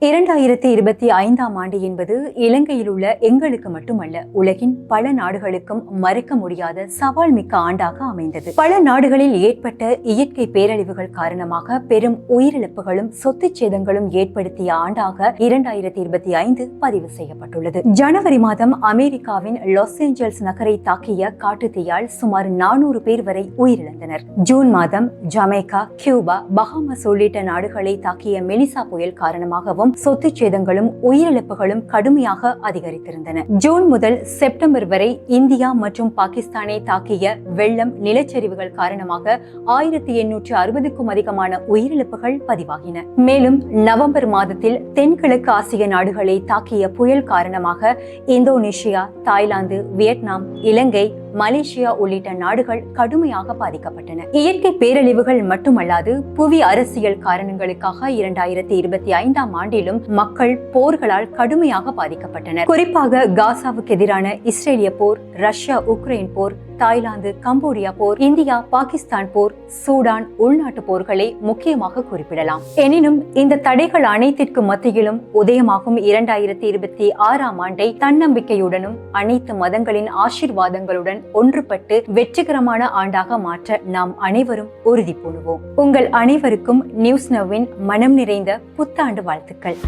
2025ஆம் ஆண்டு என்பது இலங்கையில் உள்ள எங்களுக்கு மட்டுமல்ல, உலகின் பல நாடுகளுக்கும் மறக்க முடியாத சவால் மிக்க ஆண்டாக அமைந்தது. பல நாடுகளில் ஏற்பட்ட இயற்கை பேரழிவுகள் காரணமாக பெரும் உயிரிழப்புகளும் சொத்து சேதங்களும் ஏற்படுத்திய ஆண்டாக 2025 பதிவு செய்யப்பட்டுள்ளது. ஜனவரி மாதம் அமெரிக்காவின் லாஸ் ஏஞ்சல்ஸ் நகரை தாக்கிய காட்டுத்தீயால் சுமார் 400 பேர் வரை உயிரிழந்தனர். ஜூன் மாதம் ஜமைக்கா, கியூபா, பஹாமஸ் உள்ளிட்ட நாடுகளை தாக்கிய மெலிசா புயல் காரணமாகவும் சொத்து சேதங்களும் உயிரிழப்புகளும் கடுமையாக அதிகரித்திருந்தன. ஜூன் முதல் செப்டம்பர் வரை இந்தியா மற்றும் பாகிஸ்தானை தாக்கிய வெள்ளம், நிலச்சரிவுகள் காரணமாக 1860க்கும் அதிகமான உயிரிழப்புகள் பதிவாகின. மேலும் நவம்பர் மாதத்தில் தென்கிழக்கு ஆசிய நாடுகளை தாக்கிய புயல் காரணமாக இந்தோனேஷியா, தாய்லாந்து, வியட்நாம், இலங்கை, மலேசியா உள்ளிட்ட நாடுகள் கடுமையாக பாதிக்கப்பட்டன. இயற்கை பேரழிவுகள் மட்டுமல்லாது புவி அரசியல் காரணங்களுக்காக 2025ஆம் ஆண்டிலும் மக்கள் போர்களால் கடுமையாக பாதிக்கப்பட்டனர். குறிப்பாக காசாவுக்கு எதிரான இஸ்ரேலிய போர், ரஷ்யா உக்ரைன் போர், தாய்லாந்து கம்போடியா போர், இந்தியா பாகிஸ்தான் போர், சூடான் உள்நாட்டு போர்களை முக்கியமாக குறிப்பிடலாம். எனினும் இந்த தடைகள் அனைத்திற்கு மத்தியிலும் உதயமாகும் 2026ஆம் ஆண்டை தன்னம்பிக்கையுடனும் அனைத்து மதங்களின் ஆசீர்வாதங்களுடன் ஒன்றுபட்டு வெற்றிகரமான ஆண்டாக மாற்ற நாம் அனைவரும் உறுதி பூணுவோம். உங்கள் அனைவருக்கும் நியூஸ் நவ்வின் மனம் நிறைந்த புத்தாண்டு வாழ்த்துக்கள்.